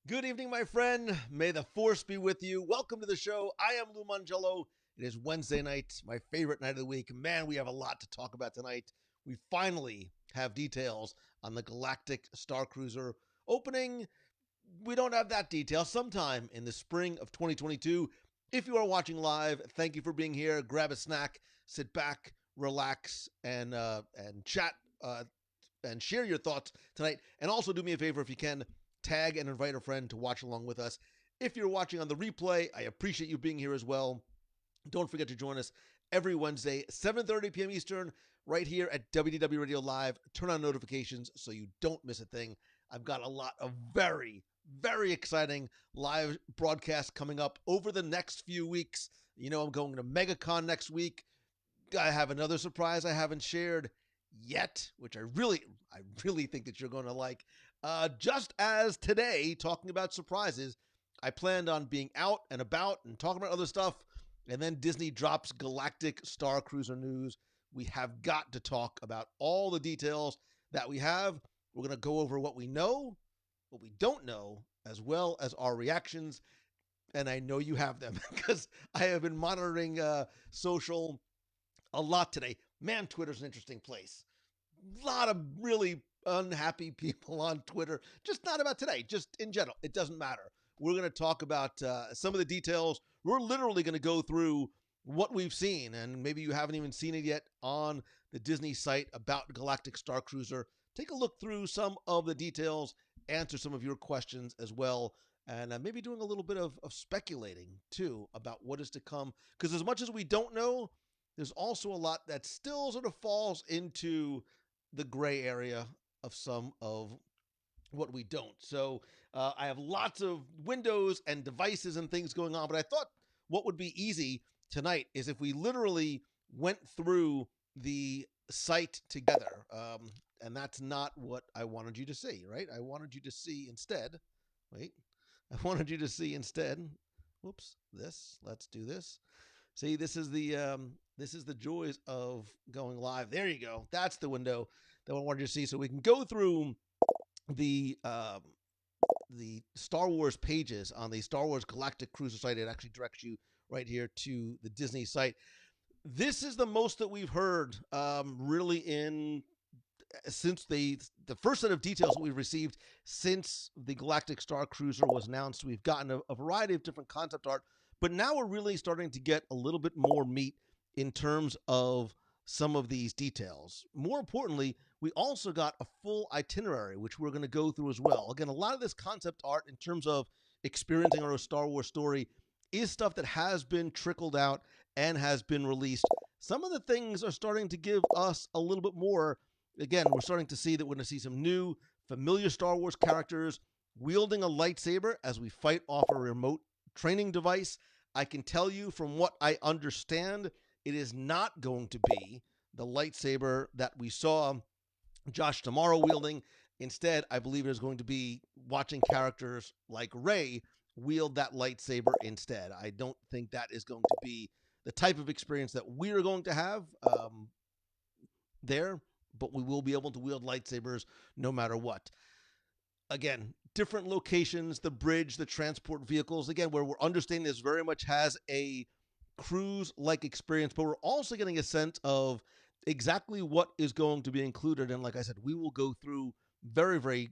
Good evening, my friend. May the force be with you. Welcome to the show. I am Lou Mangello. It is Wednesday night, my favorite night of the week. Man, we have a lot to talk about tonight. We finally have details on the Galactic Starcruiser opening. We don't have that detail sometime in the spring of 2022. If you are watching live, thank you for being here. Grab a snack, sit back, relax, and chat and share your thoughts tonight. And also do me a favor if you can, tag and invite a friend to watch along with us. If you're watching on the replay, I appreciate you being here as well. Don't forget to join us every Wednesday, 7:30 p.m. Eastern, right here at WDW Radio Live. Turn on notifications so you don't miss a thing. I've got a lot of very, very exciting live broadcasts coming up over the next few weeks. You know, I'm going to MegaCon next week. I have another surprise I haven't shared yet, which I really think that you're going to like. Just as today, talking about surprises, I planned on being out and about and talking about other stuff, and then Disney drops Galactic Starcruiser news. We have got to talk about all the details that we have. We're going to go over what we know, what we don't know, as well as our reactions. And I know you have them because I have been monitoring social a lot today. Man, Twitter's an interesting place. A lot of really unhappy people on Twitter. Just not about today, just in general. It doesn't matter. We're going to talk about some of the details. We're literally going to go through what we've seen, and maybe you haven't even seen it yet on the Disney site about Galactic Starcruiser. Take a look through some of the details, answer some of your questions as well, and maybe doing a little bit of speculating, too, about what is to come. Because as much as we don't know, there's also a lot that still sort of falls into the gray area of some of what we don't. So I have lots of windows and devices and things going on, but I thought what would be easy tonight is if we literally went through the site together. And that's not what I wanted you to see, right? I wanted you to see instead, wait, I wanted you to see instead, whoops, this, let's do this. See, this is the joys of going live. There you go. That's the window that I wanted you to see, so we can go through the Star Wars pages on the Star Wars Galactic Cruiser site. It actually directs you right here to the Disney site. This is the most that we've heard, really, in since the first set of details that we've received since the Galactic Star Cruiser was announced. We've gotten a variety of different concept art, but now we're really starting to get a little bit more meat in terms of some of these details. More importantly, we also got a full itinerary, which we're going to go through as well. Again, a lot of this concept art in terms of experiencing our Star Wars story is stuff that has been trickled out and has been released. Some of the things are starting to give us a little bit more. Again, we're starting to see that we're going to see some new, familiar Star Wars characters wielding a lightsaber as we fight off a remote training device. I can tell you from what I understand, it is not going to be the lightsaber that we saw Josh Tomorrow wielding. Instead, I believe it is going to be watching characters like Rey wield that lightsaber instead. I don't think that is going to be the type of experience that we're going to have there, but we will be able to wield lightsabers no matter what. Again, different locations, the bridge, the transport vehicles, again, where we're understanding this very much has a cruise-like experience, but we're also getting a sense of exactly what is going to be included. And like I said, we will go through very, very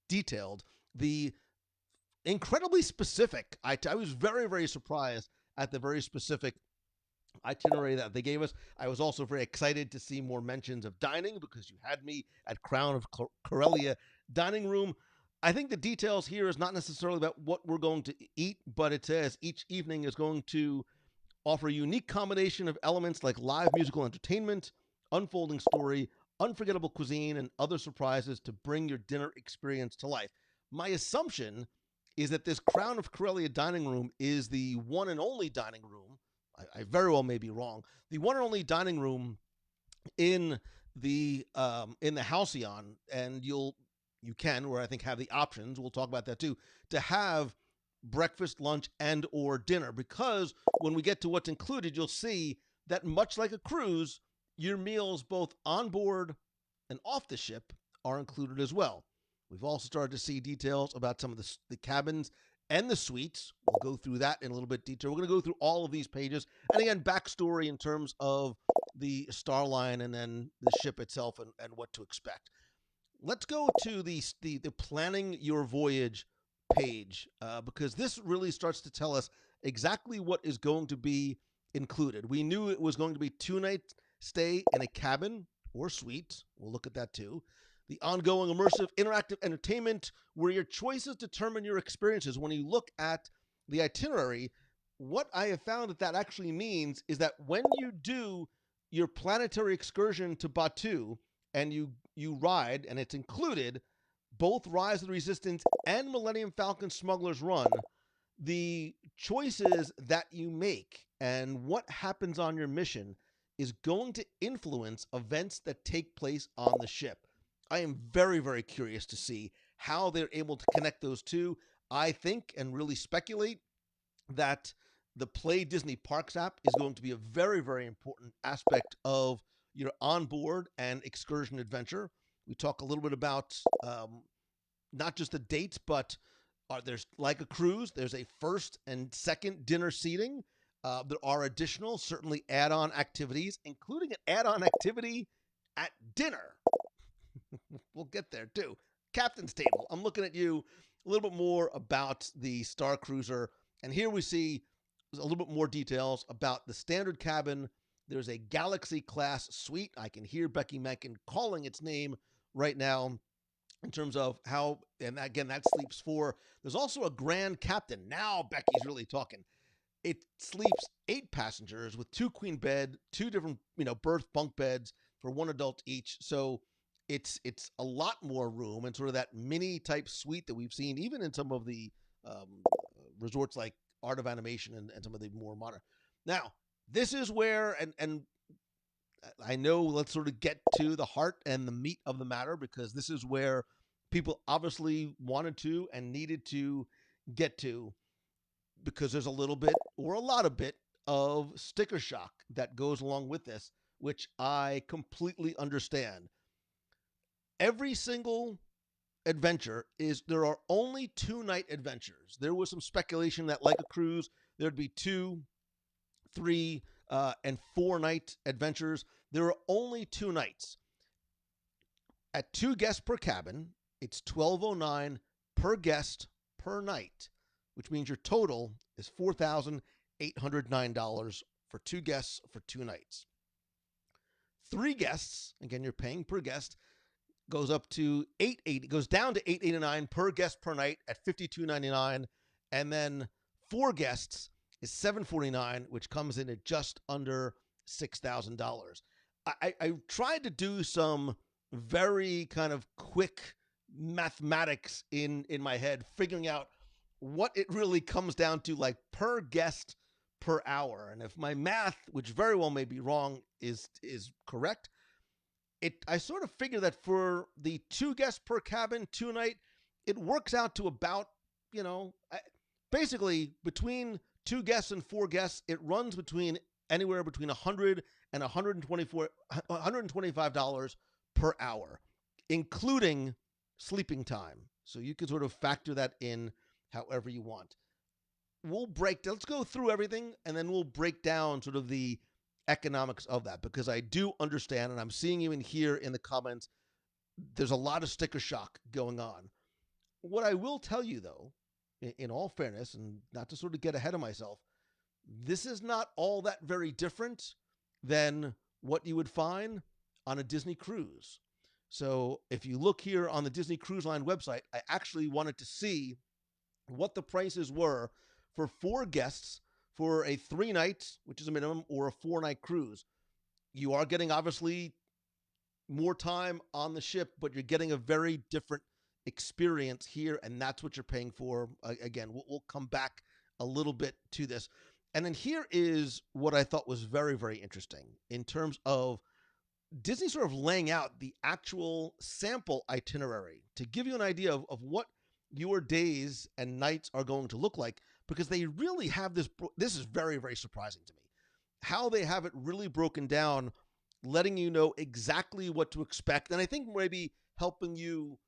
detailed, the incredibly specific. I was very, very surprised at the very specific itinerary that they gave us. I was also very excited to see more mentions of dining because you had me at Crown of Corellia dining room. I think the details here is not necessarily about what we're going to eat, but it says each evening is going to offer a unique combination of elements like live musical entertainment, unfolding story, unforgettable cuisine, and other surprises to bring your dinner experience to life. My assumption is that this Crown of Corellia dining room is the one and only dining room. I very well may be wrong. The one and only dining room in the Halcyon, and you can, where I think have the options. We'll talk about that too, to have breakfast, lunch, and or dinner. Because when we get to what's included, you'll see that much like a cruise, your meals both on board and off the ship are included as well. We've also started to see details about some of the cabins and the suites. We'll go through that in a little bit detail. We're going to go through all of these pages. And again, backstory in terms of the star line and then the ship itself and what to expect. Let's go to the planning your voyage page because this really starts to tell us exactly what is going to be included. We knew it was going to be 2-night stay in a cabin or suite. We'll look at that too. The ongoing immersive interactive entertainment where your choices determine your experiences. When you look at the itinerary, what I have found that actually means is that when you do your planetary excursion to Batuu and you ride, and it's included, both Rise of the Resistance and Millennium Falcon Smuggler's Run, the choices that you make and what happens on your mission is going to influence events that take place on the ship. I am very, very curious to see how they're able to connect those two. I think and really speculate that the Play Disney Parks app is going to be a very, very important aspect of your onboard and excursion adventure. We talk a little bit about not just the dates, but there's like a cruise. There's a first and second dinner seating. There are additional, certainly add-on activities, including an add-on activity at dinner. We'll get there too. Captain's table. I'm looking at you a little bit more about the Starcruiser, and here we see a little bit more details about the standard cabin. There's a Galaxy class suite. I can hear Becky Mencken calling its name right now in terms of how, and again, that sleeps 4. There's also a Grand Captain. Now Becky's really talking. It sleeps 8 passengers with 2 queen bed, 2 different, berth bunk beds for 1 adult each. So it's a lot more room and sort of that mini type suite that we've seen even in some of the resorts like Art of Animation and some of the more modern. Now, this is where, and I know, let's sort of get to the heart and the meat of the matter, because this is where people obviously wanted to and needed to get to, because there's a little bit or a lot of bit of sticker shock that goes along with this, which I completely understand. Every single adventure there are only 2-night adventures. There was some speculation that like a cruise, there'd be 2, 3, and 4-night adventures. There are only 2 nights. At 2 guests per cabin, it's $1,209 per guest per night, which means your total is $4,809 for 2 guests for 2 nights. 3 guests, again, you're paying per guest, goes up to $880, goes down to $889 per guest per night at $5,299, and then 4 guests is $749, which comes in at just under $6,000. I tried to do some very kind of quick mathematics in my head, figuring out what it really comes down to, like per guest per hour. And if my math, which very well may be wrong, is correct, I sort of figure that for the 2 guests per cabin, 2 night, it works out to about, basically between 2 guests and 4 guests, it runs anywhere between $100 and $125 per hour, including sleeping time. So you can sort of factor that in however you want. Let's go through everything, and then we'll break down sort of the economics of that, because I do understand, and I'm seeing even here in the comments, there's a lot of sticker shock going on. What I will tell you, though, in all fairness, and not to sort of get ahead of myself, this is not all that very different than what you would find on a Disney cruise. So if you look here on the Disney Cruise Line website, I actually wanted to see what the prices were for 4 guests for a 3-night, which is a minimum, or a 4-night cruise. You are getting obviously more time on the ship, but you're getting a very different experience here, and that's what you're paying for. Again, we'll come back a little bit to this. And then here is what I thought was very, very interesting in terms of Disney sort of laying out the actual sample itinerary to give you an idea of what your days and nights are going to look like, because they really have this. This is very, very surprising to me, how they have it really broken down, letting you know exactly what to expect. And I think maybe helping you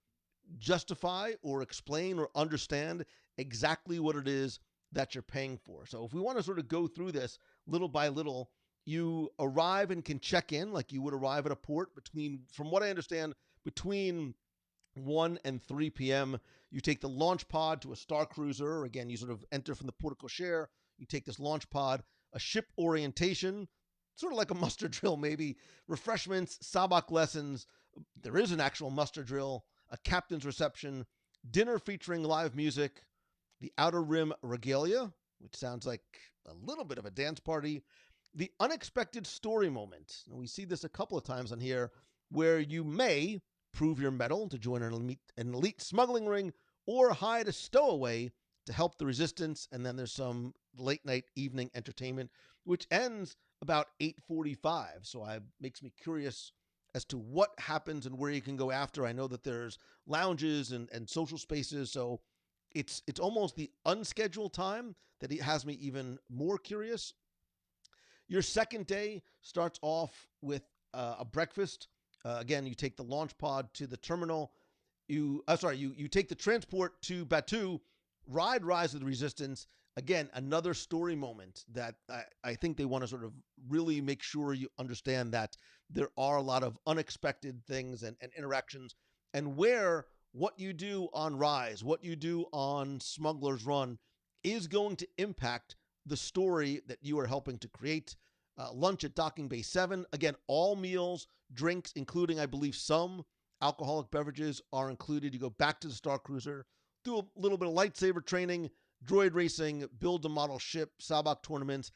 justify or explain or understand exactly what it is that you're paying for. So if we want to sort of go through this little by little, you arrive and can check in like you would arrive at a port between, from what I understand, between 1 and 3 p.m. You take the launch pod to a star cruiser. Again, you sort of enter from the port cochere. You take this launch pod, a ship orientation, sort of like a muster drill, maybe. Refreshments, sabak lessons. There is an actual muster drill, a captain's reception, dinner featuring live music, the Outer Rim regalia, which sounds like a little bit of a dance party, the unexpected story moment. And we see this a couple of times on here where you may prove your mettle to join an elite smuggling ring or hide a stowaway to help the resistance. And then there's some late night evening entertainment, which ends about 8:45. So it makes me curious as to what happens and where you can go after. I know that there's lounges and social spaces, so it's almost the unscheduled time that it has me even more curious. Your second day starts off with a breakfast. Again, you take the launch pod to the terminal. You take the transport to Batu, ride Rise of the Resistance. Again, another story moment that I think they want to sort of really make sure you understand that there are a lot of unexpected things and interactions, and where what you do on Rise, what you do on Smuggler's Run is going to impact the story that you are helping to create. Lunch at Docking Bay 7. Again, all meals, drinks, including, I believe, some alcoholic beverages are included. You go back to the Star Cruiser, do a little bit of lightsaber training, droid racing, build a model ship, sabak tournaments.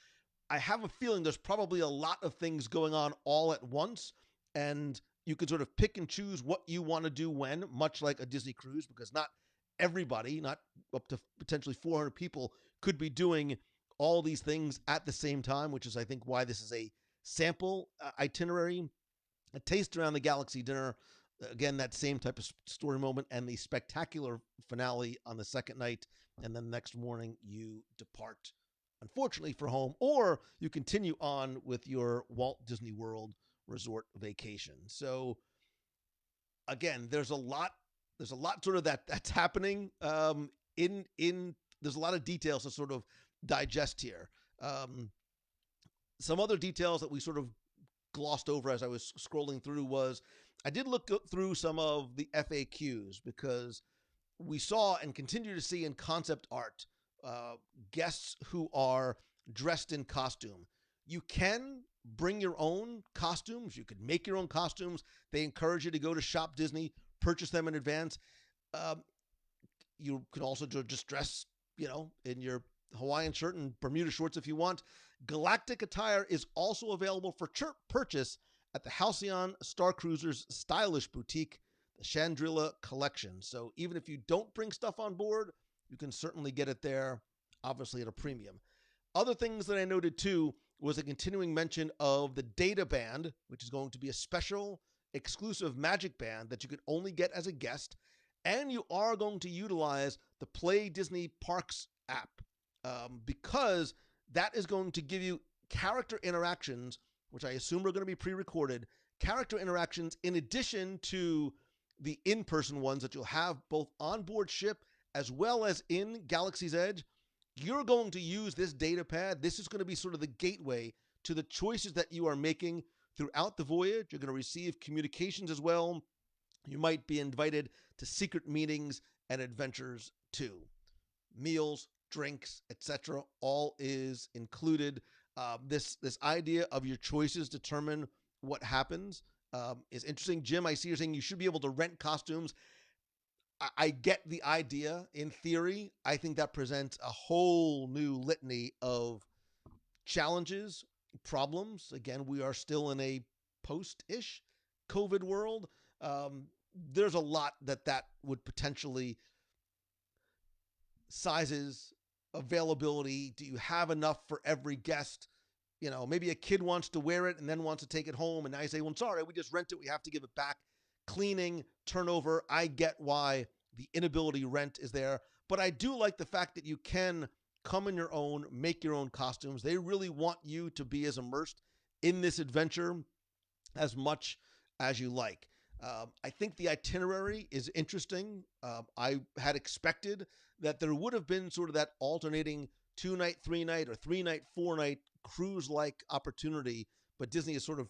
I have a feeling there's probably a lot of things going on all at once, and you can sort of pick and choose what you want to do when, much like a Disney cruise, because not everybody, not up to potentially 400 people, could be doing all these things at the same time, which is, I think, why this is a sample itinerary. A taste around the galaxy dinner. Again, that same type of story moment, and the spectacular finale on the second night. And then the next morning, you depart, unfortunately, for home, or you continue on with your Walt Disney World resort vacation. So, again, there's a lot sort of that's happening. There's a lot of details to sort of digest here. Some other details that we sort of glossed over as I was scrolling through was I did look through some of the FAQs, because we saw and continue to see in concept art guests who are dressed in costume. You can bring your own costumes. You could make your own costumes. They encourage you to go to Shop Disney, purchase them in advance. You can also just dress, in your Hawaiian shirt and Bermuda shorts if you want. Galactic attire is also available for purchase at the Halcyon Starcruiser's stylish boutique, the Chandrila Collection. So even if you don't bring stuff on board, you can certainly get it there, obviously at a premium. Other things that I noted too was a continuing mention of the data band, which is going to be a special exclusive magic band that you can only get as a guest. And you are going to utilize the Play Disney Parks app, because that is going to give you character interactions, which I assume are going to be pre-recorded, character interactions in addition to the in-person ones that you'll have both on board ship as well as in Galaxy's Edge. You're going to use this data pad. This is going to be sort of the gateway to the choices that you are making throughout the voyage. You're going to receive communications as well. You might be invited to secret meetings and adventures too. Meals, drinks, etc., all is included. This idea of your choices determine what happens is interesting. Jim, I see you're saying you should be able to rent costumes. I get the idea in theory. I think that presents a whole new litany of challenges, problems. Again, we are still in a post-ish COVID world. There's a lot that would potentially, sizes, availability. Do you have enough for every guest? Maybe a kid wants to wear it and then wants to take it home, and now you say, well, sorry, we just rent it. We have to give it back. Cleaning, turnover. I get why the inability rent is there, but I do like the fact that you can come in your own, make your own costumes. They really want you to be as immersed in this adventure as much as you like. I think the itinerary is interesting. I had expected that there would have been sort of that alternating 2 night, 3 night, or 3 night, 4 night cruise like opportunity, but Disney has sort of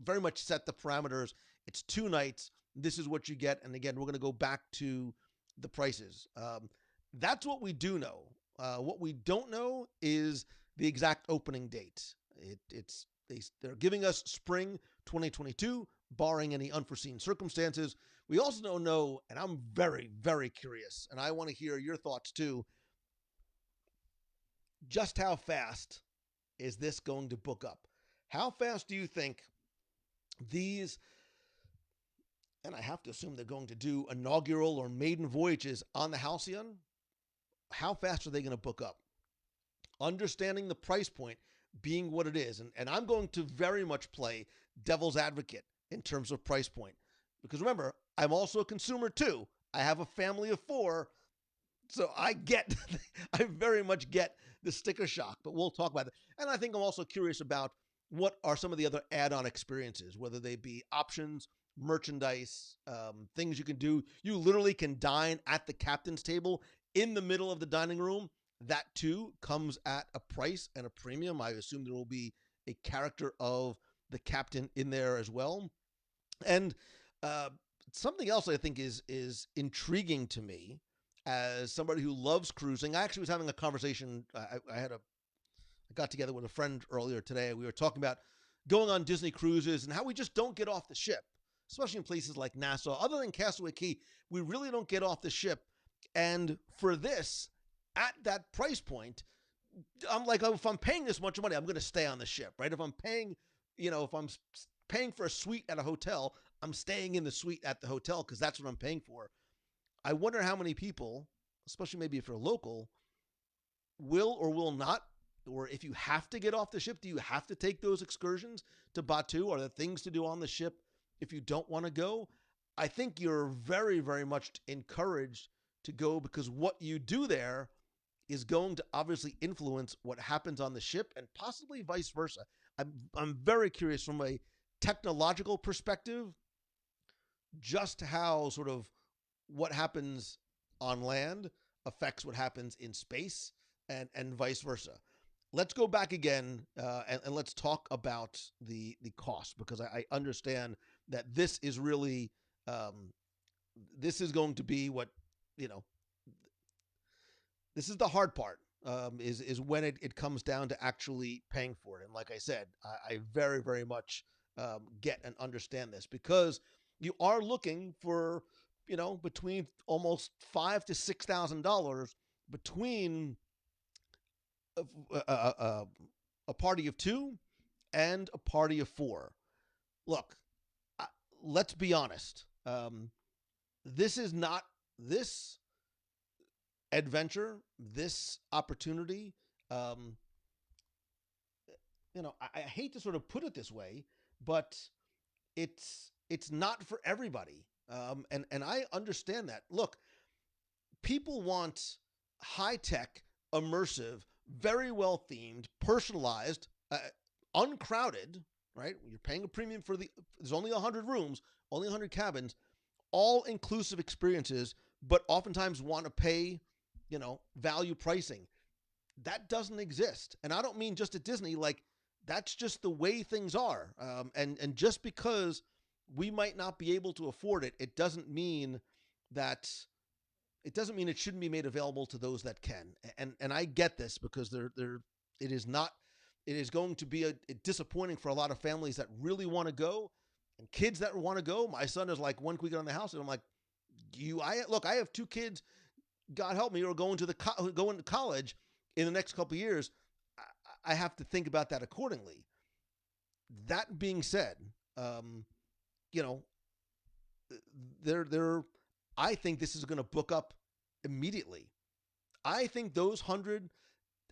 very much set the parameters. It's 2 nights. This is what you get, and again, we're going to go back to the prices. That's what we do know. What we don't know is the exact opening date. They're giving us spring 2022, barring any unforeseen circumstances. We also don't know, and I'm very, very curious, and I want to hear your thoughts too. Just how fast is this going to book up? How fast do you think these, and I have to assume they're going to do inaugural or maiden voyages on the Halcyon, how fast are they going to book up? Understanding the price point being what it is. And I'm going to very much play devil's advocate in terms of price point. Because remember, I'm also a consumer too. I have a family of 4. So I very much get the sticker shock, but we'll talk about that. And I think I'm also curious about what are some of the other add-on experiences, whether they be options, merchandise, things you can do. You literally can dine at the captain's table in the middle of the dining room. That too comes at a price and a premium. I assume there will be a character of the captain in there as well. And something else I think is intriguing to me as somebody who loves cruising. I actually was having a conversation. I got together with a friend earlier today. We were talking about going on Disney cruises and how we just don't get off the ship, especially in places like Nassau. Other than Castaway Cay, we really don't get off the ship. And for this, at that price point, I'm like, oh, if I'm paying this much money, I'm going to stay on the ship, right? If I'm paying, if I'm paying for a suite at a hotel, I'm staying in the suite at the hotel because that's what I'm paying for. I wonder how many people, especially maybe if you're local, will or will not, or if you have to get off the ship, do you have to take those excursions to Batu? Are there things to do on the ship if you don't want to go? I think you're very, very much encouraged to go because what you do there is going to obviously influence what happens on the ship and possibly vice versa. I'm very curious from a technological perspective, just how sort of what happens on land affects what happens in space and vice versa. Let's go back again and let's talk about the cost, because I understand that this is really this is going to be what, this is the hard part, is when it comes down to actually paying for it. And like I said, I very, very much get and understand this, because you are looking for, between almost $5,000 to $6,000 between a party of 2 and a party of 4. Look, let's be honest. This is not this adventure, this opportunity. I hate to sort of put it this way, but it's not for everybody. And I understand that. Look, people want high tech, immersive, very well themed, personalized, uncrowded, right? You're paying a premium for there's only 100 rooms, only 100 cabins, all inclusive experiences, but oftentimes want to pay, value pricing. That doesn't exist. And I don't mean just at Disney, like that's just the way things are. And just because we might not be able to afford it, it doesn't mean it shouldn't be made available to those that can. And I get this, because it is going to be a disappointing for a lot of families that really want to go and kids that want to go. My son is like, when can we get on the house? And I'm like, I have 2 kids, God help me, who are going to college in the next couple of years. I have to think about that accordingly. That being said, I think this is going to book up immediately. I think those first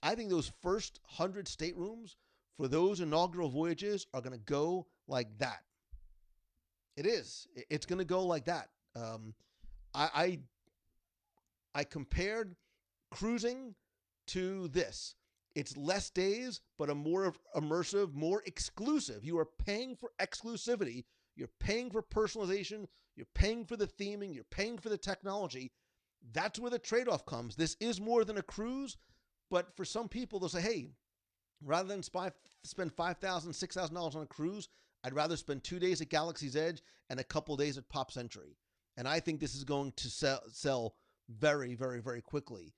100 staterooms for those inaugural voyages are going to go like that. It is. It's going to go like that. I compared cruising to this. It's less days, but a more immersive, more exclusive. You are paying for exclusivity. You're paying for personalization, you're paying for the theming, you're paying for the technology. That's where the trade-off comes. This is more than a cruise, but for some people, they'll say, hey, rather than spend $5,000, $6,000 on a cruise, I'd rather spend 2 days at Galaxy's Edge and a couple days at Pop Century. And I think this is going to sell very, very, very quickly,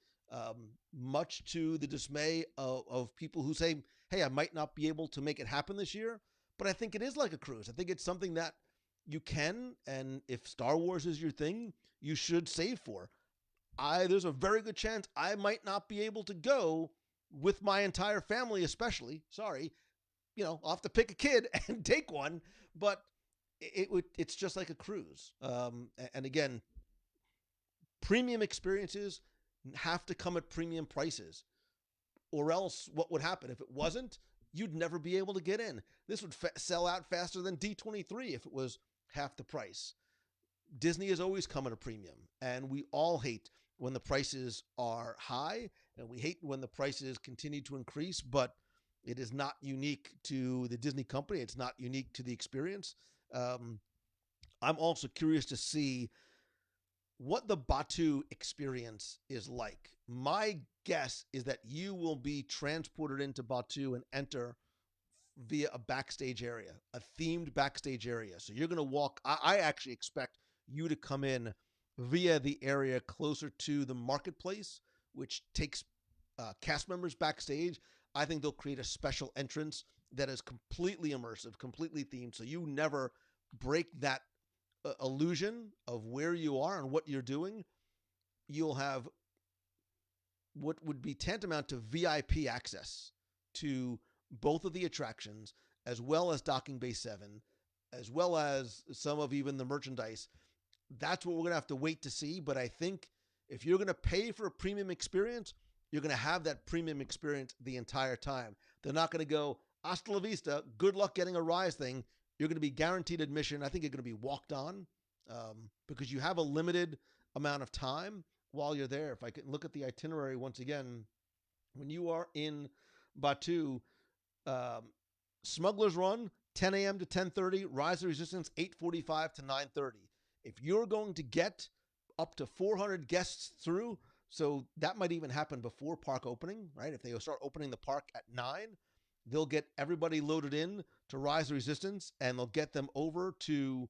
much to the dismay of people who say, hey, I might not be able to make it happen this year, but I think it is like a cruise. I think it's something that you can, and if Star Wars is your thing, you should save for. There's a very good chance I might not be able to go with my entire family, especially. Sorry, I'll have to pick a kid and take one, but it's just like a cruise. And again, premium experiences have to come at premium prices, or else what would happen if it wasn't? You'd never be able to get in. This would sell out faster than D23 if it was half the price. Disney has always come at a premium, and we all hate when the prices are high, and we hate when the prices continue to increase, but it is not unique to the Disney company. It's not unique to the experience. I'm also curious to see what the Batuu experience is like. My guess is that you will be transported into Batuu and enter via a backstage area, a themed backstage area. So you're going to walk. I actually expect you to come in via the area closer to the marketplace, which takes cast members backstage. I think they'll create a special entrance that is completely immersive, completely themed, so you never break that illusion of where you are and what you're doing. You'll have what would be tantamount to VIP access to both of the attractions, as well as Docking Bay 7, as well as some of even the merchandise. That's what we're going to have to wait to see. But I think if you're going to pay for a premium experience, you're going to have that premium experience the entire time. They're not going to go, hasta la vista, good luck getting a Rise thing. You're going to be guaranteed admission. I think you're going to be walked on because you have a limited amount of time while you're there. If I can look at the itinerary once again, when you are in Batuu, Smuggler's Run, 10 a.m. to 10:30, Rise of Resistance, 8:45 to 9:30. If you're going to get up to 400 guests through, so that might even happen before park opening, right? If they start opening the park at 9, they'll get everybody loaded in to Rise of Resistance, and they'll get them over to,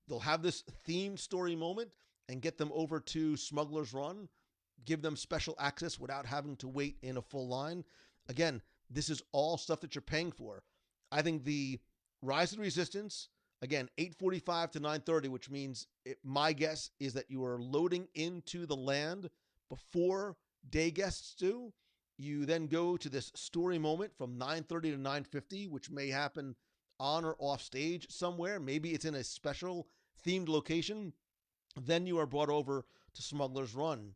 they'll have this themed story moment and get them over to Smuggler's Run, give them special access without having to wait in a full line. Again, this is all stuff that you're paying for. I think the Rise of Resistance, again, 8:45 to 9:30, which means my guess is that you are loading into the land before day guests do. You then go to this story moment from 9:30 to 9:50, which may happen on or off stage somewhere. Maybe it's in a special themed location. Then you are brought over to Smuggler's Run.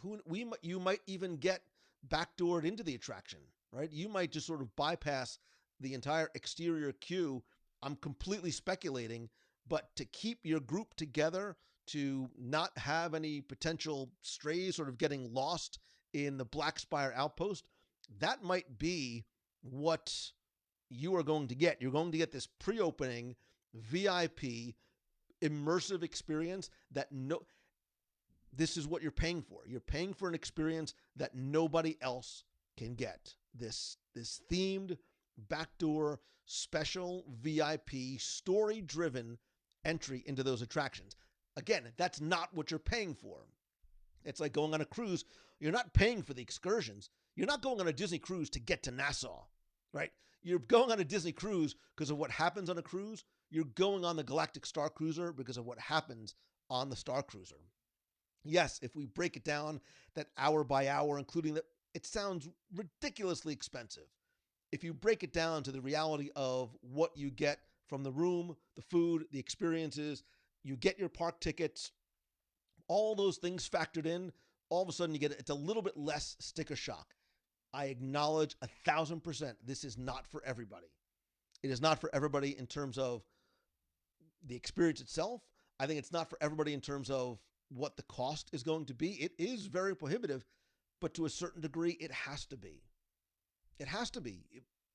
You might even get backdoored into the attraction, right? You might just sort of bypass the entire exterior queue. I'm completely speculating, but to keep your group together, to not have any potential strays sort of getting lost in the Black Spire outpost, that might be what you are going to get. You're going to get this pre-opening VIP immersive experience that this is what you're paying for. You're paying for an experience that nobody else can get. This themed backdoor special VIP story-driven entry into those attractions. Again, that's not what you're paying for. It's like going on a cruise. You're not paying for the excursions. You're not going on a Disney cruise to get to Nassau, right? You're going on a Disney cruise because of what happens on a cruise. You're going on the Galactic Starcruiser because of what happens on the Starcruiser. Yes, if we break it down, that hour by hour, including that, it sounds ridiculously expensive. If you break it down to the reality of what you get from the room, the food, the experiences, you get your park tickets, all those things factored in, all of a sudden it's a little bit less sticker shock. I acknowledge 1,000% this is not for everybody. It is not for everybody in terms of the experience itself. I think it's not for everybody in terms of what the cost is going to be. It is very prohibitive, but to a certain degree, it has to be. It has to be.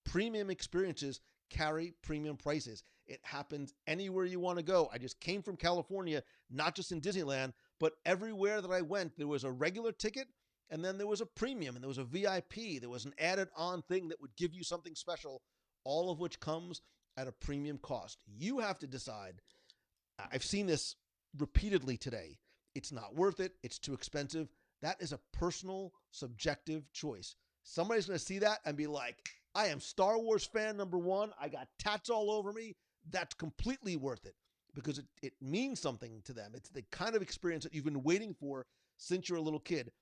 Premium experiences carry premium prices. It happens anywhere you want to go. I just came from California, not just in Disneyland, but everywhere that I went, there was a regular ticket and then there was a premium and there was a VIP. There was an added on thing that would give you something special, all of which comes at a premium cost. You have to decide. I've seen this repeatedly today. It's not worth it. It's too expensive. That is a personal, subjective choice. Somebody's going to see that and be like, I am Star Wars fan number one. I got tats all over me. That's completely worth it because it means something to them. It's the kind of experience that you've been waiting for since you're a little kid.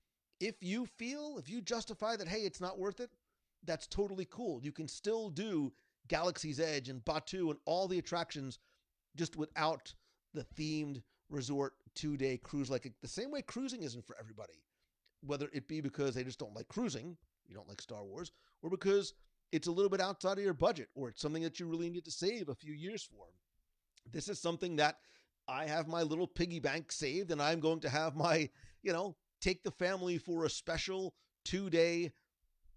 If you justify that, hey, it's not worth it, that's totally cool. You can still do Galaxy's Edge and Batuu and all the attractions just without the themed resort 2-day cruise. Like the same way cruising isn't for everybody, whether it be because they just don't like cruising, you don't like Star Wars, or because it's a little bit outside of your budget, or it's something that you really need to save a few years for. This is something that I have my little piggy bank saved, and I'm going to have my, take the family for a special 2-day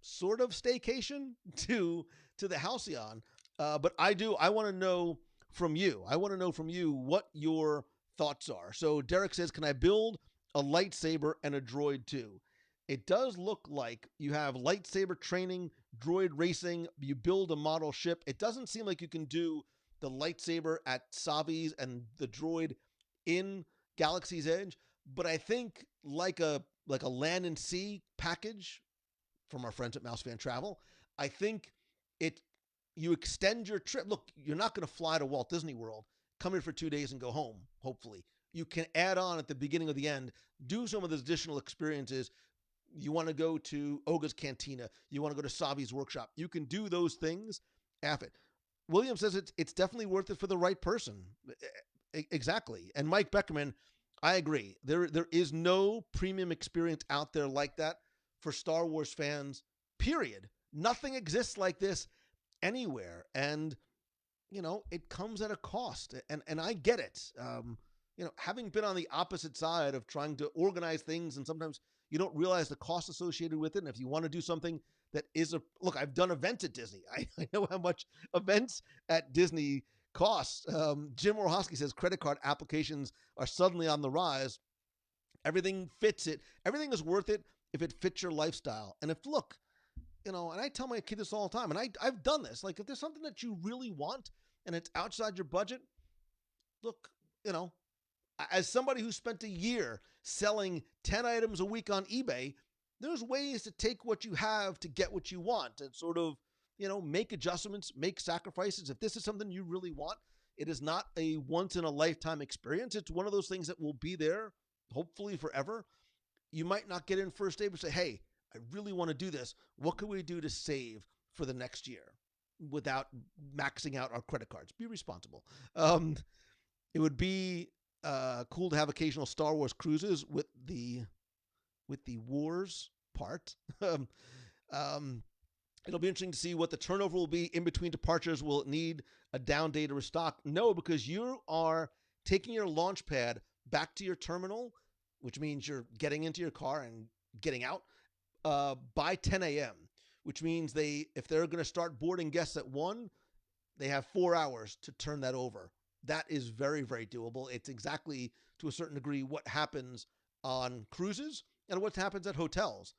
sort of staycation to the Halcyon. But I want to know from you. I want to know from you what your thoughts are. So Derek says, can I build a lightsaber and a droid too? It does look like you have lightsaber training, droid racing, you build a model ship. It doesn't seem like you can do the lightsaber at Savi's and the droid in Galaxy's Edge, but I think like a land and sea package from our friends at Mouse Fan Travel, I think you extend your trip. Look, you're not going to fly to Walt Disney World, come here for 2 days and go home, hopefully. You can add on at the beginning or the end, do some of those additional experiences. You want to go to Oga's Cantina, you want to go to Savi's Workshop, you can do those things after it. William says it's definitely worth it for the right person. Exactly. And Mike Beckerman, I agree. There is no premium experience out there like that for Star Wars fans, period. Nothing exists like this anywhere. And, it comes at a cost. And I get it. Having been on the opposite side of trying to organize things, and sometimes you don't realize the cost associated with it. And if you want to do something that is look, I've done events at Disney. I know how much events at Disney cost. Jim Orhosky says credit card applications are suddenly on the rise. Everything fits it. Everything is worth it if it fits your lifestyle. And and I tell my kid this all the time, and I've done this. Like, if there's something that you really want and it's outside your budget, look, as somebody who spent a year selling 10 items a week on eBay, there's ways to take what you have to get what you want and sort of, make adjustments, make sacrifices. If this is something you really want, it is not a once in a lifetime experience. It's one of those things that will be there, hopefully forever. You might not get in first day, but say, hey, I really want to do this. What can we do to save for the next year without maxing out our credit cards? Be responsible. It would be cool to have occasional Star Wars cruises with the wars part. It'll be interesting to see what the turnover will be in between departures. Will it need a down day to restock? No, because you are taking your launch pad back to your terminal, which means you're getting into your car and getting out by 10 a.m., which means if they're going to start boarding guests at 1, they have 4 hours to turn that over. That is very, very doable. It's exactly, to a certain degree, what happens on cruises and what happens at hotels.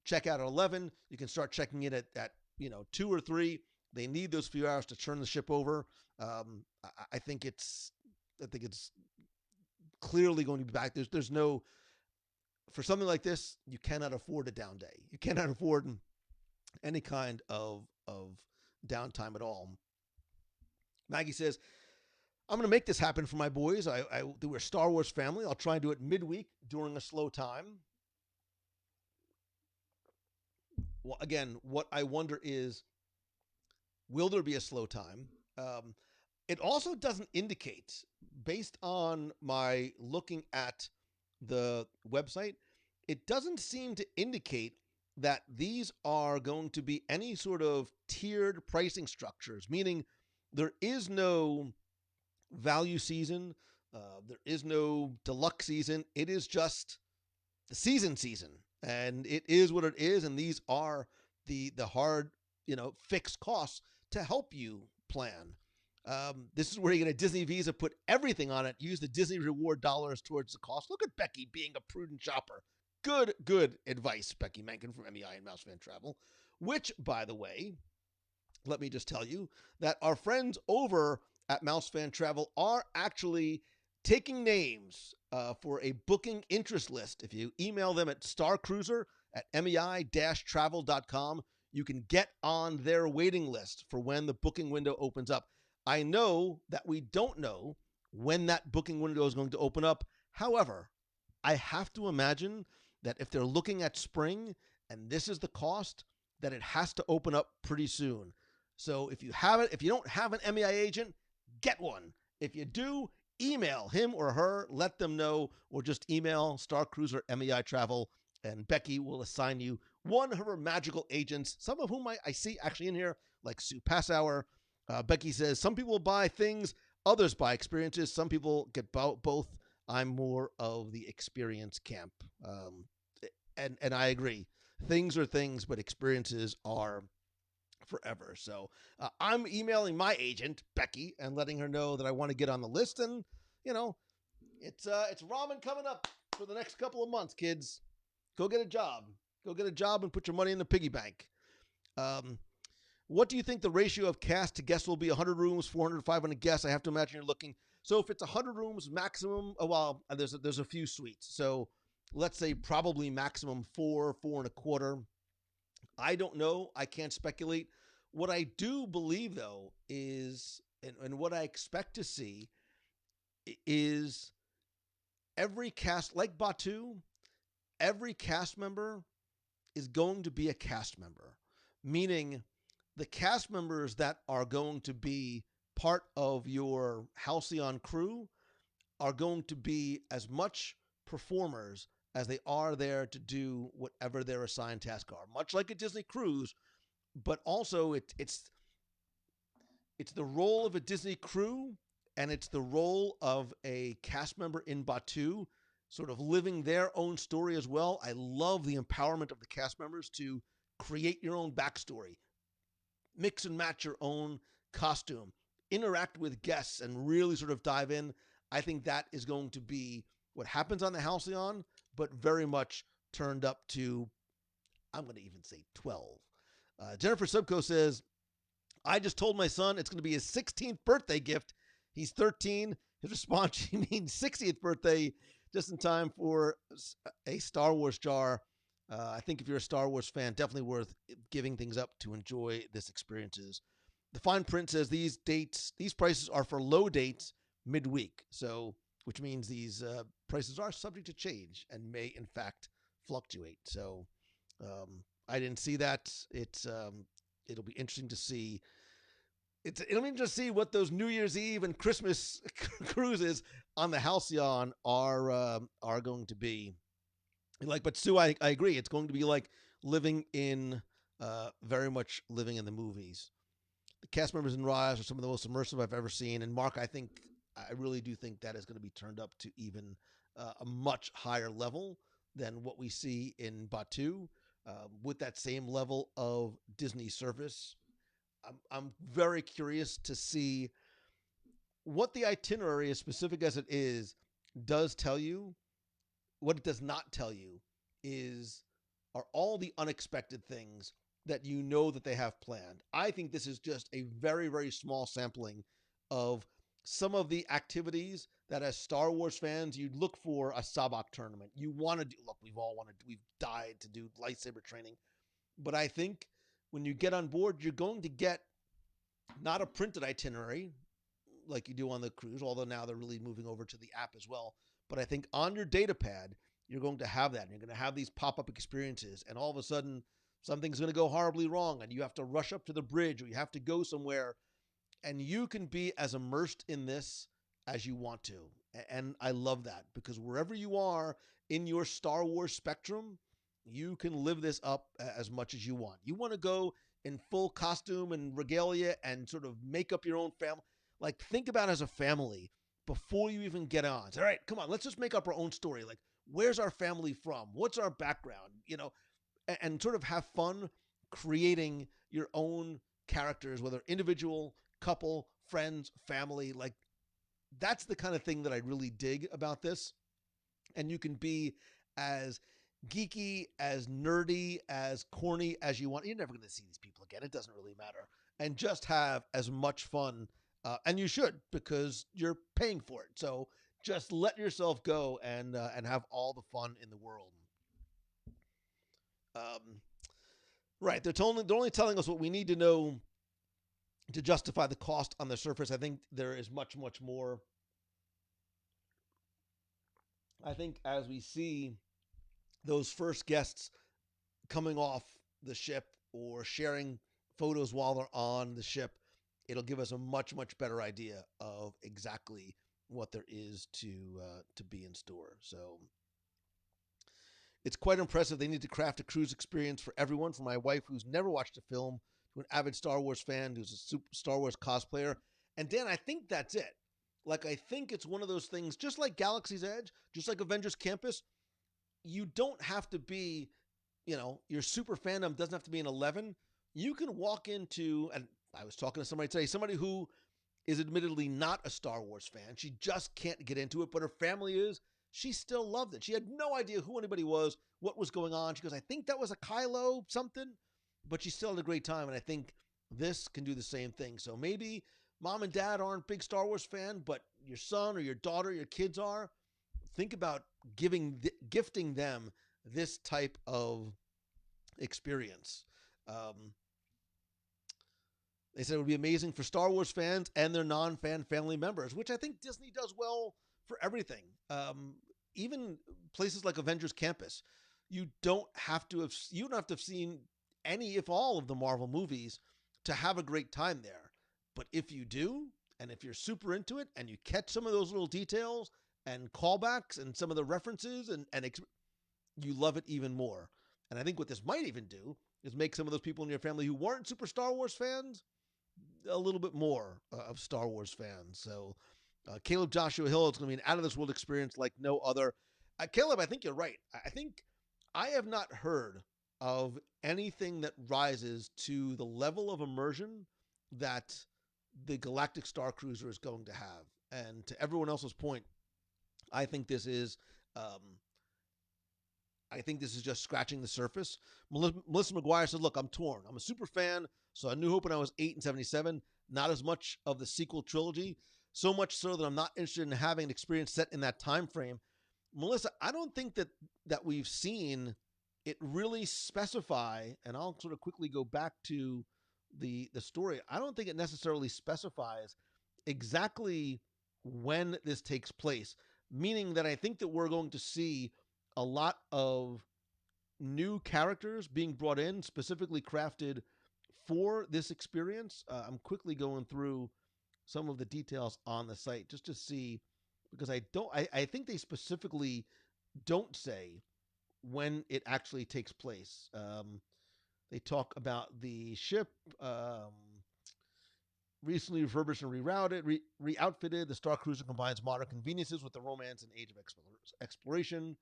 Check out at 11. You can start checking in at 2 or 3. They need those few hours to turn the ship over. I think it's clearly going to be back. There's no, for something like this, you cannot afford a down day. You cannot afford any kind of downtime at all. Maggie says, I'm going to make this happen for my boys. We're a Star Wars family. I'll try and do it midweek during a slow time. Well, again, what I wonder is, will there be a slow time? It also doesn't indicate, based on my looking at the website, it doesn't seem to indicate that these are going to be any sort of tiered pricing structures, meaning there is no value season, there is no deluxe season. It is just the season, and it is what it is. And these are the hard, fixed costs to help you plan. This is where you get a Disney Visa, put everything on it, use the Disney reward dollars towards the cost. Look at Becky being a prudent shopper. Good advice, Becky Menken from MEI and Mouse Fan Travel, which, by the way, let me just tell you that our friends over at Mouse Fan Travel are actually taking names for a booking interest list. If you email them at starcruiser at mei-travel.com, you can get on their waiting list for when the booking window opens up. I know that we don't know when that booking window is going to open up. However, I have to imagine that if they're looking at spring and this is the cost, that it has to open up pretty soon. So if you don't have an MEI agent, get one. If you do, email him or her, let them know, or just email Starcruiser MEI Travel, and Becky will assign you one of her magical agents, some of whom I see actually in here, like Sue Passauer. Becky says, some people buy things, others buy experiences. Some people get both. I'm more of the experience camp. And I agree. Things are things, but experiences are forever. So I'm emailing my agent, Becky, and letting her know that I want to get on the list. And, it's ramen coming up for the next couple of months, kids. Go get a job. Go get a job and put your money in the piggy bank. What do you think the ratio of cast to guests will be? 100 rooms, 400, 500 guests. I have to imagine you're looking. So if it's 100 rooms maximum, there's a few suites. So let's say probably maximum 4.25. I don't know. I can't speculate. What I do believe, though, is, and what I expect to see is every cast, like Batu, every cast member is going to be a cast member, meaning the cast members that are going to be part of your Halcyon crew are going to be as much performers as they are there to do whatever their assigned tasks are, much like a Disney cruise, but also it's the role of a Disney crew, and it's the role of a cast member in Batu, sort of living their own story as well. I love the empowerment of the cast members to create your own backstory, mix and match your own costume, interact with guests, and really sort of dive in. I think that is going to be what happens on the Halcyon, but very much turned up to, I'm going to even say 12. Jennifer Subko says, I just told my son it's going to be his 16th birthday gift. He's 13. His response, she means 60th birthday, just in time for a Star Wars jar. I think if you're a Star Wars fan, definitely worth giving things up to enjoy this experiences. The fine print says these prices are for low dates midweek. So, which means these prices are subject to change and may in fact fluctuate. So, I didn't see that. It'll be interesting to see. It'll be interesting to see what those New Year's Eve and Christmas cruises on the Halcyon are going to be like. But Sue, I agree. It's going to be like very much living in the movies. The cast members in Rise are some of the most immersive I've ever seen. And Mark, I really do think that is going to be turned up to even a much higher level than what we see in Batu, with that same level of Disney service. I'm very curious to see what the itinerary, as specific as it is, does tell you. What it does not tell you are all the unexpected things that you know that they have planned. I think this is just a very, very small sampling of some of the activities that, as Star Wars fans, you'd look for a Sabak tournament. You want to do, look, we've died to do lightsaber training. But I think when you get on board, you're going to get not a printed itinerary like you do on the cruise, although now they're really moving over to the app as well. But I think on your data pad, you're going to have that. And you're going to have these pop-up experiences. And all of a sudden, something's going to go horribly wrong. And you have to rush up to the bridge, or you have to go somewhere. And you can be as immersed in this as you want to. And I love that, because wherever you are in your Star Wars spectrum, you can live this up as much as you want. You want to go in full costume and regalia and sort of make up your own family. Like, think about it as a family before you even get on. All right, come on, let's just make up our own story. Like, where's our family from? What's our background? And sort of have fun creating your own characters, whether individual, couple, friends, family. Like, that's the kind of thing that I really dig about this. And you can be as geeky, as nerdy, as corny as you want. You're never going to see these people again. It doesn't really matter. And just have as much fun. And you should, because you're paying for it. So just let yourself go and have all the fun in the world. Um, right. They're only telling us what we need to know to justify the cost on the surface. I think there is much, much more. I think as we see those first guests coming off the ship or sharing photos while they're on the ship, it'll give us a much, much better idea of exactly what there is to be in store. So it's quite impressive. They need to craft a cruise experience for everyone, from my wife who's never watched a film to an avid Star Wars fan who's a super Star Wars cosplayer. And Dan, I think that's it. Like, I think it's one of those things, just like Galaxy's Edge, just like Avengers Campus, you don't have to be, your super fandom doesn't have to be an 11. You can walk into, and I was talking to somebody today, somebody who is admittedly not a Star Wars fan. She just can't get into it, but her family is. She still loved it. She had no idea who anybody was, what was going on. She goes, I think that was a Kylo something, but she still had a great time. And I think this can do the same thing. So maybe mom and dad aren't big Star Wars fan, but your son or your daughter, your kids are. Think about gifting them this type of experience. Um, they said it would be amazing for Star Wars fans and their non-fan family members, which I think Disney does well for everything. Even places like Avengers Campus, you don't have to have seen any, if all, of the Marvel movies to have a great time there. But if you do, and if you're super into it, and you catch some of those little details and callbacks and some of the references, you love it even more. And I think what this might even do is make some of those people in your family who weren't super Star Wars fans a little bit more of Star Wars fans. So Caleb Joshua Hill, it's going to be an out of this world experience like no other. Caleb, I think you're right. I think I have not heard of anything that rises to the level of immersion that the Galactic Starcruiser is going to have. And to everyone else's point, I think this is just scratching the surface. Melissa McGuire said, look, I'm torn. I'm a super fan, so I New Hope when I was 8 and 77. Not as much of the sequel trilogy, so much so that I'm not interested in having an experience set in that time frame. Melissa, I don't think that we've seen it really specify, and I'll sort of quickly go back to the story. I don't think it necessarily specifies exactly when this takes place, meaning that I think that we're going to see a lot of new characters being brought in, specifically crafted for this experience. I'm quickly going through some of the details on the site just to see, because I think they specifically don't say when it actually takes place. They talk about the ship, recently refurbished and re-outfitted. The Star Cruiser combines modern conveniences with the romance and age of exploration.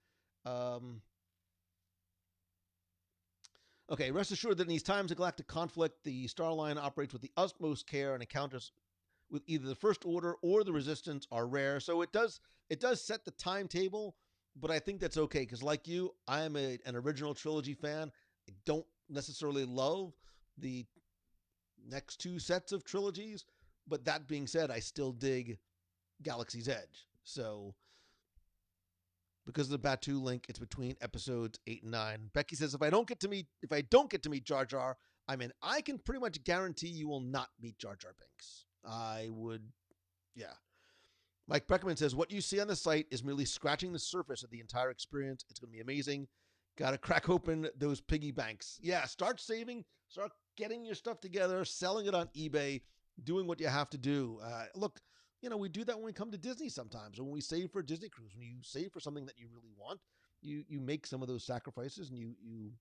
Okay, rest assured that in these times of galactic conflict, the Star Line operates with the utmost care, and encounters with either the First Order or the Resistance are rare. So it does set the timetable, but I think that's okay, because like you, I am an original trilogy fan. I don't necessarily love the next two sets of trilogies, but that being said, I still dig Galaxy's Edge. So because of the Batu link, it's between episodes 8 and 9. Becky says, if I don't get to meet Jar Jar, I can pretty much guarantee you will not meet Jar Jar Binks. I would, yeah. Mike Beckerman says, what you see on the site is merely scratching the surface of the entire experience. It's going to be amazing. Got to crack open those piggy banks. Yeah, start saving, start getting your stuff together, selling it on eBay, doing what you have to do. Look, we do that when we come to Disney sometimes. When we save for a Disney cruise, when you save for something that you really want, you make some of those sacrifices, and you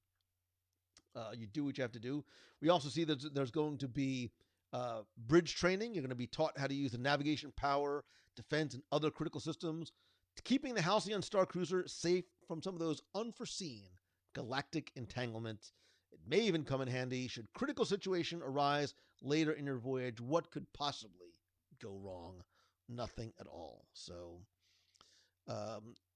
do what you have to do. We also see that there's going to be bridge training. You're going to be taught how to use the navigation, power, defense, and other critical systems, keeping the Halcyon Star Cruiser safe from some of those unforeseen galactic entanglements. It may even come in handy should critical situation arise later in your voyage. What could possibly go wrong? Nothing at all. So,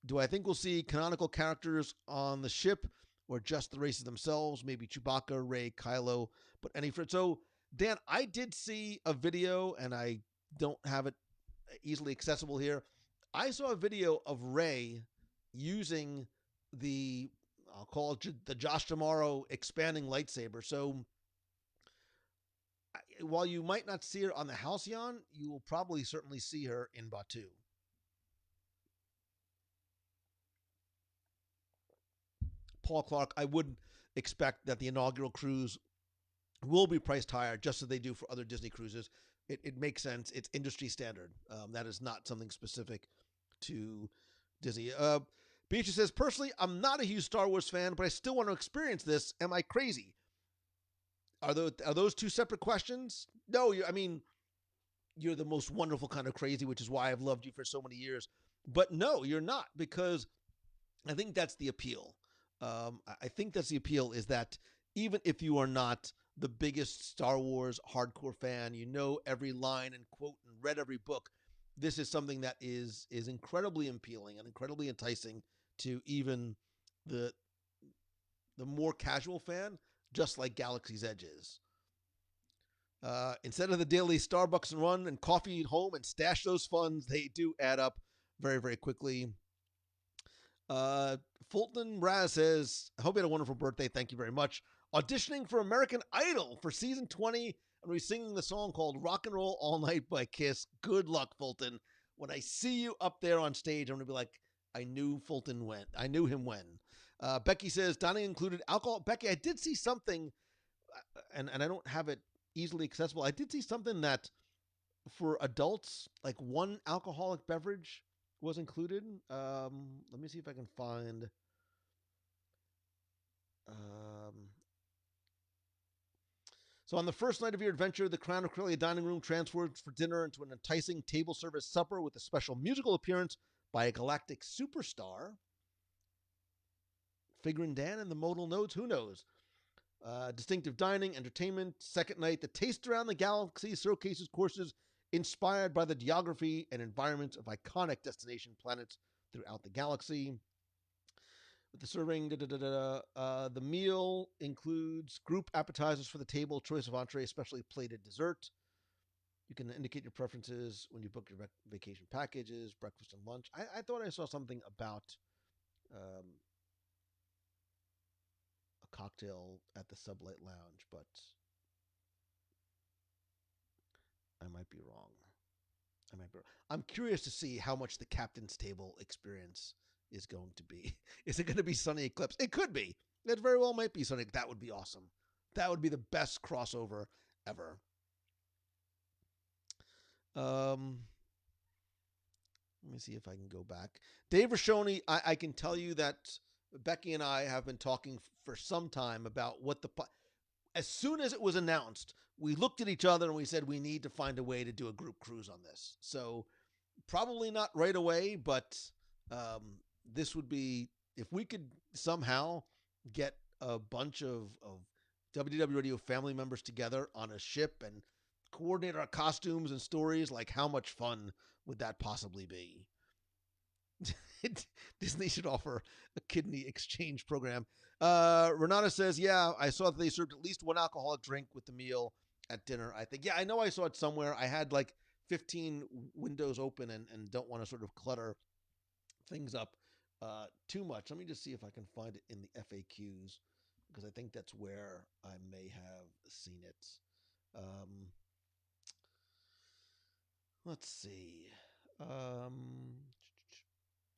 do I think we'll see canonical characters on the ship or just the races themselves? Maybe Chewbacca, Rey, Kylo, but any for so. Dan, I did see a video, and I don't have it easily accessible here. I saw a video of Rey using the I'll call it the Josh Tomorrow expanding lightsaber. So while you might not see her on the Halcyon, you will probably certainly see her in Batu. Paul Clark, I would expect that the inaugural cruise will be priced higher, just as they do for other Disney cruises. It makes sense. It's industry standard. That is not something specific to Disney. Beatrice says, personally, I'm not a huge Star Wars fan, but I still want to experience this. Am I crazy? Are those two separate questions? No, I mean, you're the most wonderful kind of crazy, which is why I've loved you for so many years. But no, you're not, because I think that's the appeal. I think that's the appeal is that even if you are not the biggest Star Wars hardcore fan, you know every line and quote and read every book, this is something that is incredibly appealing and incredibly enticing to even the more casual fan, just like Galaxy's Edge is. Instead of the daily Starbucks and run and coffee at home and stash those funds, they do add up very, very quickly. Fulton Raz says, I hope you had a wonderful birthday. Thank you very much. Auditioning for American Idol for season 20, and we're singing the song called Rock and Roll All Night by Kiss. Good luck, Fulton. When I see you up there on stage, I'm going to be like, I knew Fulton when. I knew him when. Becky says, dining included alcohol. Becky, I did see something, and I don't have it easily accessible. I did see something that for adults, like one alcoholic beverage was included. Let me see if I can find. So on the first night of your adventure, the Crown of Corellia dining room transforms for dinner into an enticing table service supper with a special musical appearance by a galactic superstar. Figuring Dan and the modal nodes, who knows? Distinctive dining, entertainment. Second night, the Taste Around the Galaxy showcases courses inspired by the geography and environments of iconic destination planets throughout the galaxy. With the serving, the meal includes group appetizers for the table, choice of entree, specially plated dessert. You can indicate your preferences when you book your vacation packages, breakfast and lunch. I thought I saw something about a cocktail at the Sublight Lounge, but I might be wrong. I'm curious to see how much the captain's table experience is going to be. Is it going to be Sunny Eclipse? It could be. It very well might be Sunny. That would be awesome. That would be the best crossover ever. Let me see if I can go back. Dave Rashoni, I can tell you that Becky and I have been talking for some time about what as soon as it was announced, we looked at each other and we said we need to find a way to do a group cruise on this. So probably not right away, but this would be, if we could somehow get a bunch of WDW Radio family members together on a ship and coordinate our costumes and stories, like how much fun would that possibly be? Disney should offer a kidney exchange program. Renata says, yeah, I saw that they served at least one alcoholic drink with the meal at dinner. I think, yeah, I know I saw it somewhere. I had like 15 windows open and don't want to sort of clutter things up too much. Let me just see if I can find it in the FAQs, because I think that's where I may have seen it. Let's see.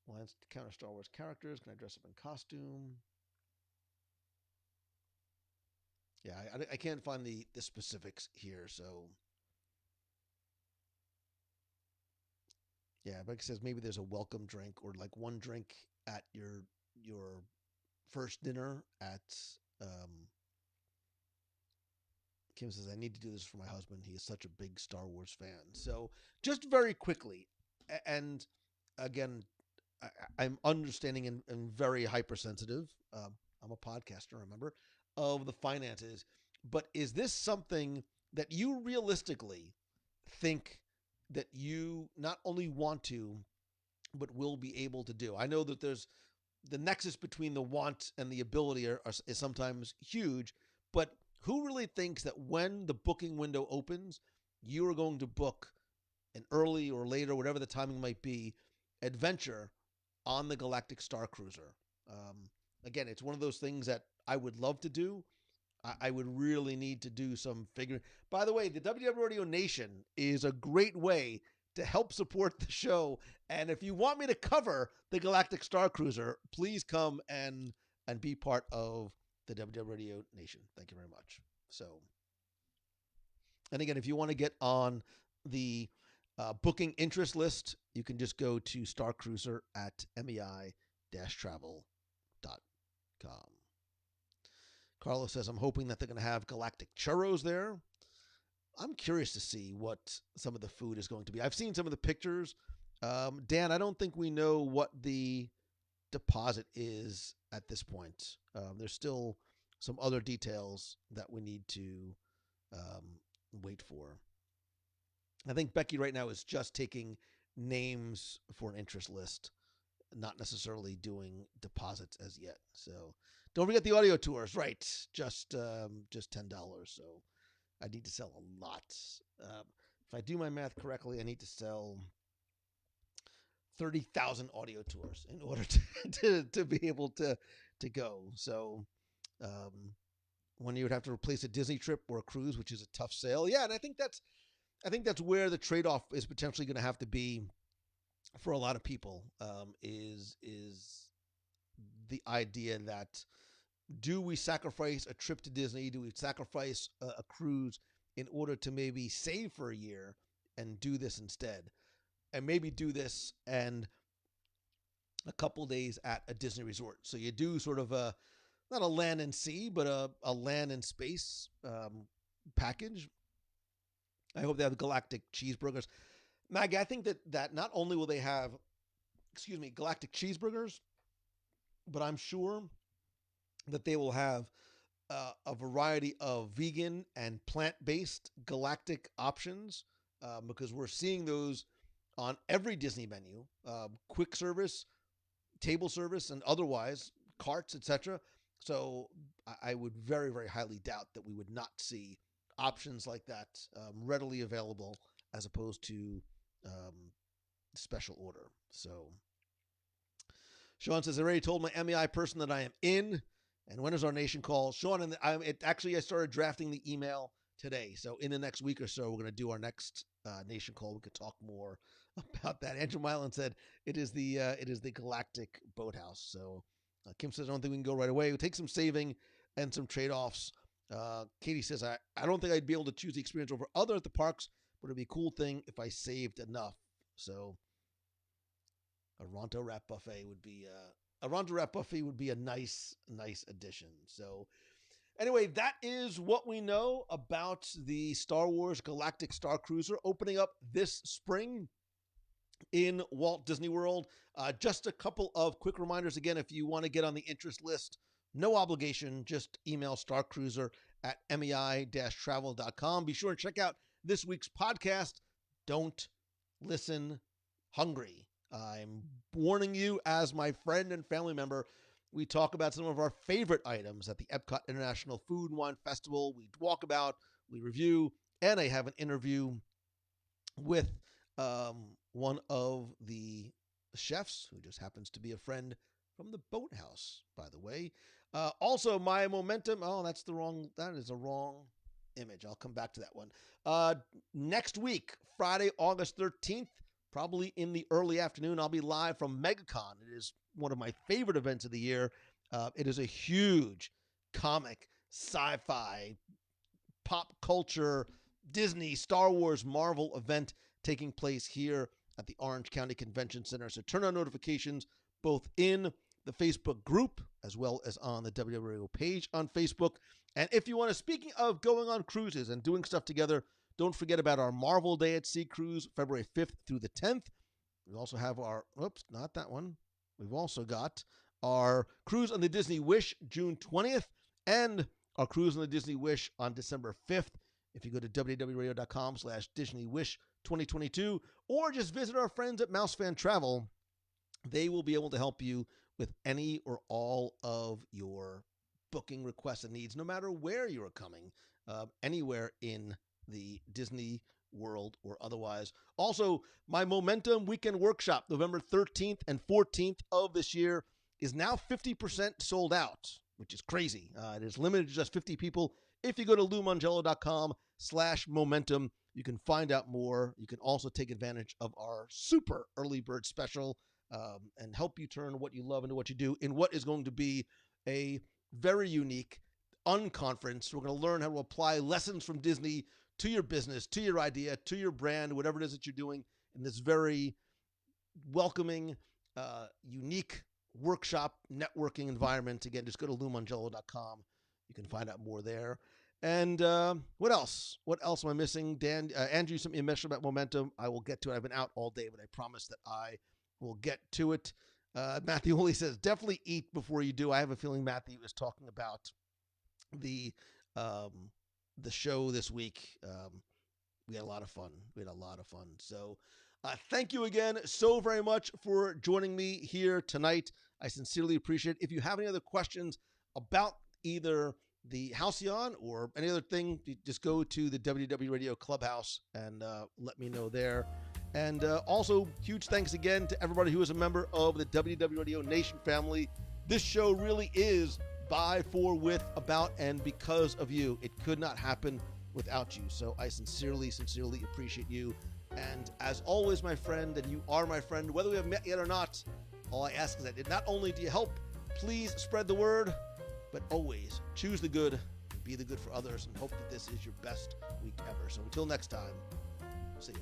Lines to counter Star Wars characters. Can I dress up in costume? Yeah, I can't find the specifics here, so yeah, but it says maybe there's a welcome drink or like one drink at your first dinner at Kim says, I need to do this for my husband. He is such a big Star Wars fan. So just very quickly, and again, I'm understanding and very hypersensitive. I'm a podcaster, remember. of the finances, but is this something that you realistically think that you not only want to, but will be able to do? I know that there's the nexus between the want and the ability is sometimes huge, but who really thinks that when the booking window opens, you are going to book an early or later, whatever the timing might be, adventure on the Galactic Starcruiser? Again, it's one of those things that I would love to do. I would really need to do some figuring. By the way, the WW Radio Nation is a great way to help support the show. And if you want me to cover the Galactic Starcruiser, please come and be part of the WW Radio Nation. Thank you very much. So, and again, if you want to get on the booking interest list, you can just go to Starcruiser at mei-travel.com. Carlos says, I'm hoping that they're going to have galactic churros there. I'm curious to see what some of the food is going to be. I've seen some of the pictures. Dan, I don't think we know what the deposit is at this point. There's still some other details that we need to wait for. I think Becky right now is just taking names for an interest list, not necessarily doing deposits as yet. So don't forget the audio tours, right? Just $10. So I need to sell a lot. If I do my math correctly, I need to sell 30,000 audio tours in order to be able to go. So when you would have to replace a Disney trip or a cruise, which is a tough sale. Yeah, and I think that's where the trade-off is potentially going to have to be for a lot of people, is the idea that do we sacrifice a trip to Disney? Do we sacrifice a cruise in order to maybe save for a year and do this instead? And maybe do this and a couple days at a Disney resort. So you do sort of not a land and sea, but a land and space package. I hope they have galactic cheeseburgers. Maggie, I think that not only will they have, galactic cheeseburgers, but I'm sure that they will have a variety of vegan and plant-based galactic options, because we're seeing those on every Disney menu, quick service, table service, and otherwise, carts, etc. So I would very, very highly doubt that we would not see options like that readily available as opposed to special order. So Sean says, I already told my MEI person that I am in. And when is our nation call? Sean, and I started drafting the email today. So in the next week or so, we're going to do our next nation call. We could talk more about that. Andrew Milan said it is the Galactic Boathouse. So Kim says, I don't think we can go right away. It would take some saving and some trade-offs. Katie says, I don't think I'd be able to choose the experience over other at the parks, but it'd be a cool thing if I saved enough. So a Ronto Wrap Buffet would be a nice addition. So anyway, that is what we know about the Star Wars Galactic Starcruiser opening up this spring in Walt Disney World. Just a couple of quick reminders. Again, if you want to get on the interest list, no obligation, just email Starcruiser at mei-travel.com. Be sure to check out this week's podcast, Don't Listen Hungry. I'm warning you as my friend and family member. We talk about some of our favorite items at the Epcot International Food and Wine Festival. We walk about, we review, and I have an interview with one of the chefs who just happens to be a friend from the Boathouse, by the way. Also, my momentum. Oh, that is a wrong image. I'll come back to that one. Next week, Friday, August 13th, probably in the early afternoon, I'll be live from MegaCon. It is one of my favorite events of the year. It is a huge comic, sci-fi, pop culture, Disney, Star Wars, Marvel event taking place here at the Orange County Convention Center. So turn on notifications both in the Facebook group as well as on the WRO page on Facebook. And if you want to, speaking of going on cruises and doing stuff together, don't forget about our Marvel Day at Sea cruise, February 5th through the 10th. We also have not that one. We've also got our cruise on the Disney Wish, June 20th, and our cruise on the Disney Wish on December 5th. If you go to www.radio.com/DisneyWish2022 or just visit our friends at Mousefan Travel, they will be able to help you with any or all of your booking requests and needs, no matter where you are coming, anywhere in the Disney world or otherwise. Also, my Momentum Weekend Workshop, November 13th and 14th of this year, is now 50% sold out, which is crazy. It is limited to just 50 people. If you go to LouMongello.com/momentum, you can find out more. You can also take advantage of our super early bird special and help you turn what you love into what you do in what is going to be a very unique unconference. We're going to learn how to apply lessons from Disney to your business, to your idea, to your brand, whatever it is that you're doing in this very welcoming, unique workshop networking environment. Again, just go to LouMongello.com. You can find out more there. And what else? What else am I missing? Dan, Andrew sent me a message about Momentum. I will get to it. I've been out all day, but I promise that I will get to it. Matthew Woolley says, definitely eat before you do. I have a feeling Matthew is talking about the show this week. We had a lot of fun. So thank you again so very much for joining me here tonight. I sincerely appreciate it. If you have any other questions about either the Halcyon or any other thing, you just go to the WW Radio Clubhouse and let me know there. And also, huge thanks again to everybody who is a member of the WW Radio Nation family. This show really is by, for, with, about, and because of you. It could not happen without you. So I sincerely appreciate you. And as always, my friend, and you are my friend, whether we have met yet or not, all I ask is that not only do you help, please spread the word, but always choose the good and be the good for others, and hope that this is your best week ever. So until next time, see you.